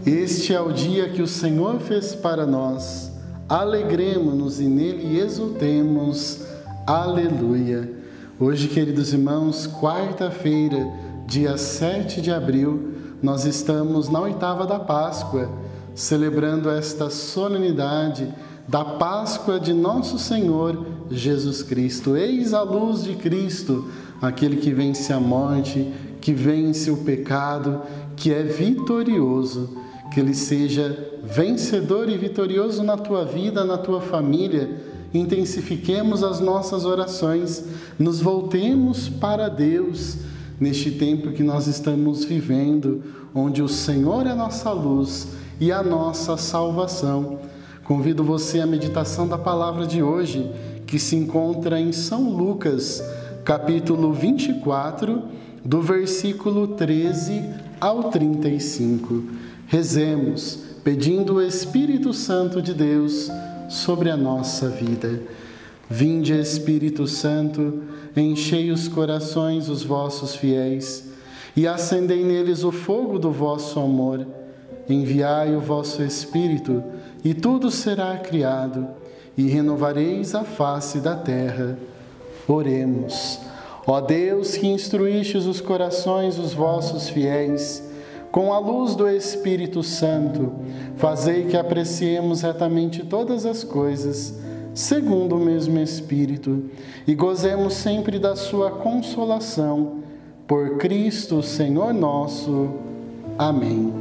Este é o dia que o Senhor fez para nós. Alegremo-nos e nele exultemos. Aleluia. Hoje, queridos irmãos, quarta-feira, dia 7 de abril, nós estamos na oitava da Páscoa, celebrando esta solenidade da Páscoa de nosso Senhor Jesus Cristo. Eis a luz de Cristo, aquele que vence a morte, que vence o pecado, que é vitorioso. Que Ele seja vencedor e vitorioso na tua vida, na tua família. Intensifiquemos as nossas orações, nos voltemos para Deus neste tempo que nós estamos vivendo, onde o Senhor é a nossa luz e a nossa salvação. Convido você à meditação da palavra de hoje, que se encontra em São Lucas, capítulo 24, do versículo 13 ao 35. Rezemos, pedindo o Espírito Santo de Deus sobre a nossa vida. Vinde, Espírito Santo, enchei os corações dos vossos fiéis e acendei neles o fogo do vosso amor. Enviai o vosso Espírito e tudo será criado e renovareis a face da terra. Oremos. Ó Deus, que instruístes os corações dos vossos fiéis, com a luz do Espírito Santo, fazei que apreciemos retamente todas as coisas, segundo o mesmo Espírito, e gozemos sempre da sua consolação. Por Cristo, Senhor nosso. Amém.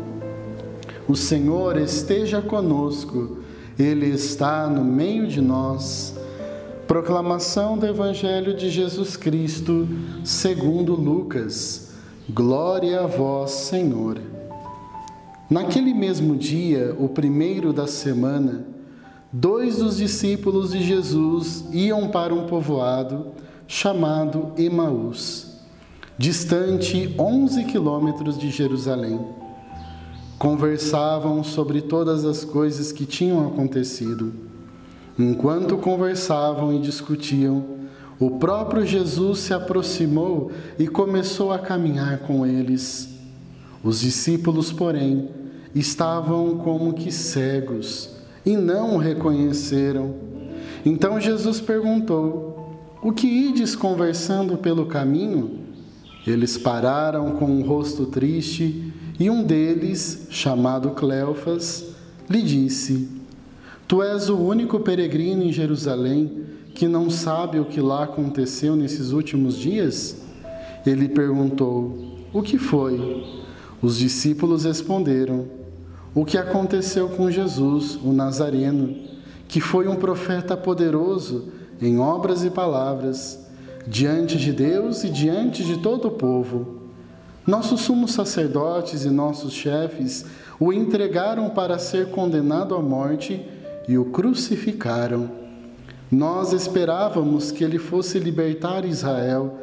O Senhor esteja conosco, Ele está no meio de nós. Proclamação do Evangelho de Jesus Cristo, segundo Lucas. Glória a vós, Senhor. Naquele mesmo dia, o primeiro da semana, 2 dos discípulos de Jesus iam para um povoado chamado Emaús, distante 11 quilômetros de Jerusalém. Conversavam sobre todas as coisas que tinham acontecido. Enquanto conversavam e discutiam, o próprio Jesus se aproximou e começou a caminhar com eles. Os discípulos, porém, estavam como que cegos e não o reconheceram. Então Jesus perguntou: o que ides conversando pelo caminho? Eles pararam com um rosto triste e um deles, chamado Cleofas, lhe disse: Tu és o único peregrino em Jerusalém que não sabe o que lá aconteceu nesses últimos dias? Ele perguntou: o que foi? Os discípulos responderam: o que aconteceu com Jesus, o Nazareno, que foi um profeta poderoso em obras e palavras, diante de Deus e diante de todo o povo. Nossos sumos sacerdotes e nossos chefes o entregaram para ser condenado à morte e o crucificaram. Nós esperávamos que ele fosse libertar Israel,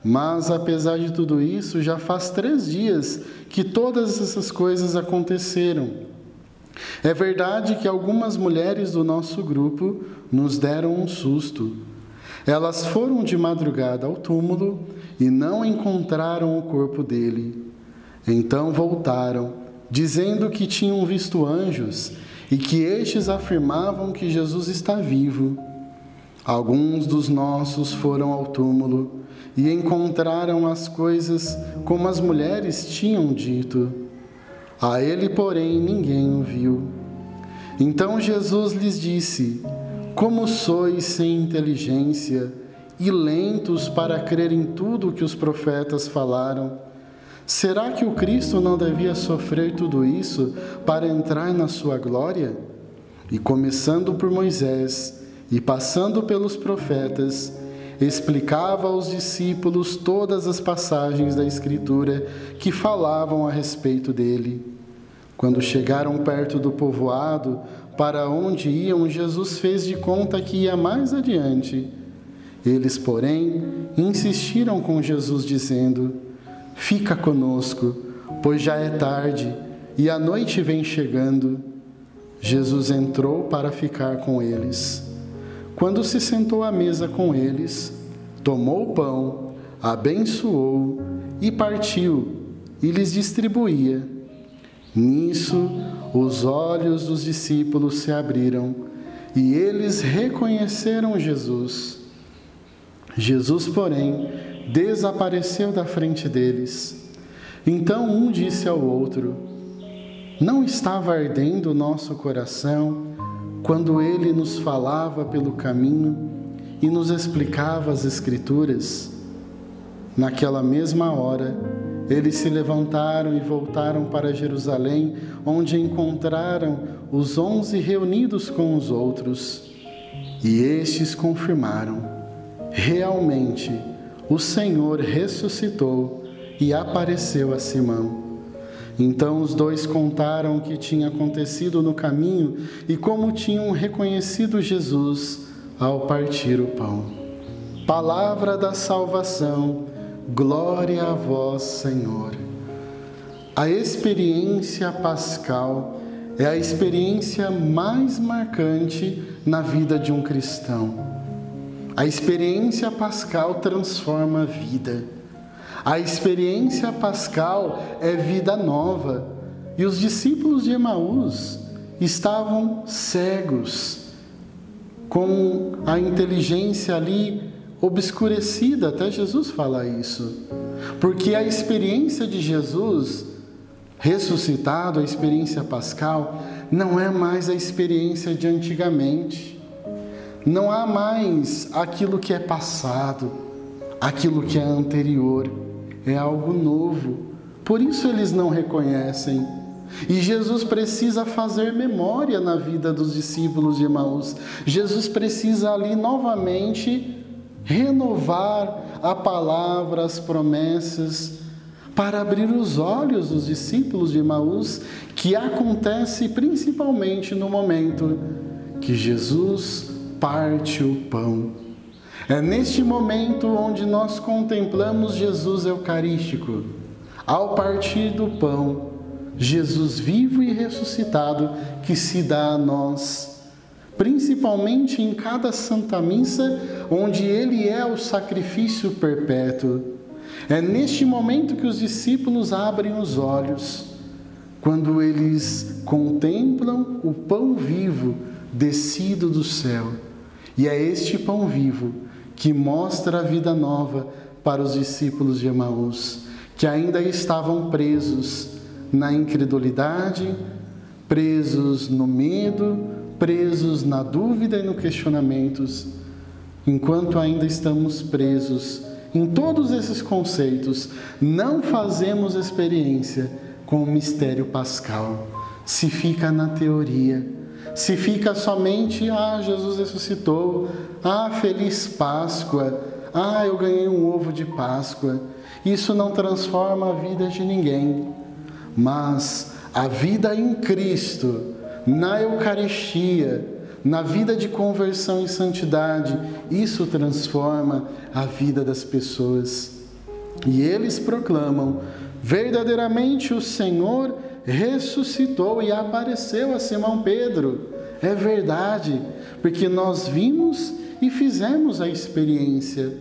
mas apesar de tudo isso, já faz 3 dias que todas essas coisas aconteceram. É verdade que algumas mulheres do nosso grupo nos deram um susto. Elas foram de madrugada ao túmulo e não encontraram o corpo dele. Então voltaram, dizendo que tinham visto anjos e que estes afirmavam que Jesus está vivo. Alguns dos nossos foram ao túmulo e encontraram as coisas como as mulheres tinham dito. A ele, porém, ninguém o viu. Então Jesus lhes disse: como sois sem inteligência e lentos para crer em tudo o que os profetas falaram? Será que o Cristo não devia sofrer tudo isso para entrar na sua glória? E começando por Moisés e passando pelos profetas, explicava aos discípulos todas as passagens da Escritura que falavam a respeito dele. Quando chegaram perto do povoado para onde iam, Jesus fez de conta que ia mais adiante. Eles, porém, insistiram com Jesus, dizendo: fica conosco, pois já é tarde e a noite vem chegando. Jesus entrou para ficar com eles. Quando se sentou à mesa com eles, tomou o pão, abençoou e partiu, e lhes distribuía. Nisso, os olhos dos discípulos se abriram e eles reconheceram Jesus. Jesus, porém, desapareceu da frente deles. Então um disse ao outro: não estava ardendo o nosso coração quando ele nos falava pelo caminho e nos explicava as Escrituras? Naquela mesma hora, eles se levantaram e voltaram para Jerusalém, onde encontraram os 11 reunidos com os outros. E estes confirmaram: realmente, o Senhor ressuscitou e apareceu a Simão. Então os dois contaram o que tinha acontecido no caminho e como tinham reconhecido Jesus ao partir o pão. Palavra da salvação, glória a vós, Senhor. A experiência pascal é a experiência mais marcante na vida de um cristão. A experiência pascal transforma a vida. A experiência pascal é vida nova. E os discípulos de Emaús estavam cegos, com a inteligência ali obscurecida, até Jesus fala isso. Porque a experiência de Jesus ressuscitado, a experiência pascal, não é mais a experiência de antigamente. Não há mais aquilo que é passado, aquilo que é anterior. É algo novo. Por isso eles não reconhecem. E Jesus precisa fazer memória na vida dos discípulos de Emaús. Jesus precisa ali novamente renovar a palavra, as promessas, para abrir os olhos dos discípulos de Emaús, que acontece principalmente no momento que Jesus parte o pão. É neste momento onde nós contemplamos Jesus eucarístico. Ao partir do pão, Jesus vivo e ressuscitado que se dá a nós, principalmente em cada Santa Missa, onde Ele é o sacrifício perpétuo. É neste momento que os discípulos abrem os olhos, quando eles contemplam o pão vivo descido do céu. E é este pão vivo que mostra a vida nova para os discípulos de Emaús, que ainda estavam presos na incredulidade, presos no medo, presos na dúvida e no questionamentos. Enquanto ainda estamos presos em todos esses conceitos, não fazemos experiência com o mistério pascal. Se fica na teoria, se fica somente, Jesus ressuscitou, feliz Páscoa, eu ganhei um ovo de Páscoa. Isso não transforma a vida de ninguém, mas a vida em Cristo, na Eucaristia, na vida de conversão e santidade, isso transforma a vida das pessoas. E eles proclamam: verdadeiramente o Senhor ressuscitou e apareceu a Simão Pedro. É verdade, porque nós vimos e fizemos a experiência.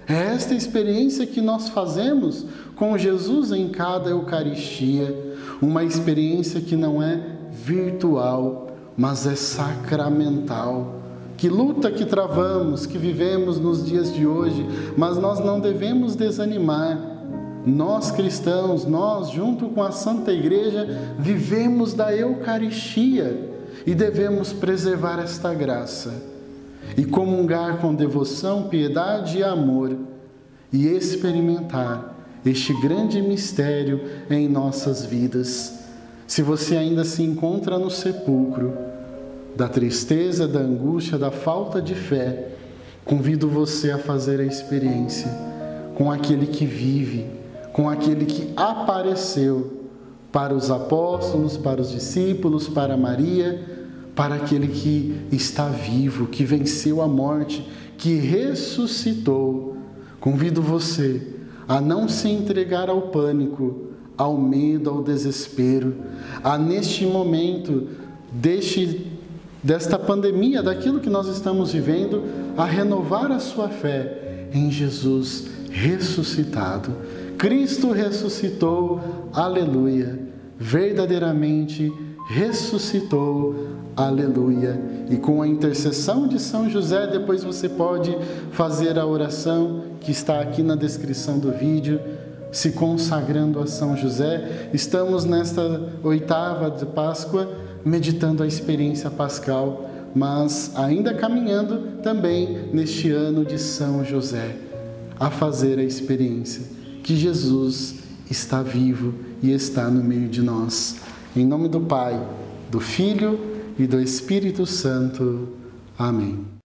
É esta experiência que nós fazemos com Jesus em cada Eucaristia. Uma experiência que não é virtual, mas é sacramental. Que luta que travamos, que vivemos nos dias de hoje, mas nós não devemos desanimar. Nós cristãos, nós junto com a Santa Igreja, vivemos da Eucaristia e devemos preservar esta graça e comungar com devoção, piedade e amor e experimentar este grande mistério em nossas vidas. Se você ainda se encontra no sepulcro da tristeza, da angústia, da falta de fé, convido você a fazer a experiência com aquele que vive, com aquele que apareceu para os apóstolos, para os discípulos, para Maria, para aquele que está vivo, que venceu a morte, que ressuscitou. Convido você a não se entregar ao pânico, ao medo, ao desespero, a neste momento desta pandemia, daquilo que nós estamos vivendo, a renovar a sua fé em Jesus ressuscitado. Cristo ressuscitou, aleluia! verdadeiramente ressuscitou. Aleluia. E com a intercessão de São José, depois você pode fazer a oração que está aqui na descrição do vídeo, se consagrando a São José. Estamos nesta 8ª de Páscoa, meditando a experiência pascal, mas ainda caminhando também neste ano de São José, a fazer a experiência que Jesus está vivo e está no meio de nós. Em nome do Pai, do Filho e do Espírito Santo. Amém.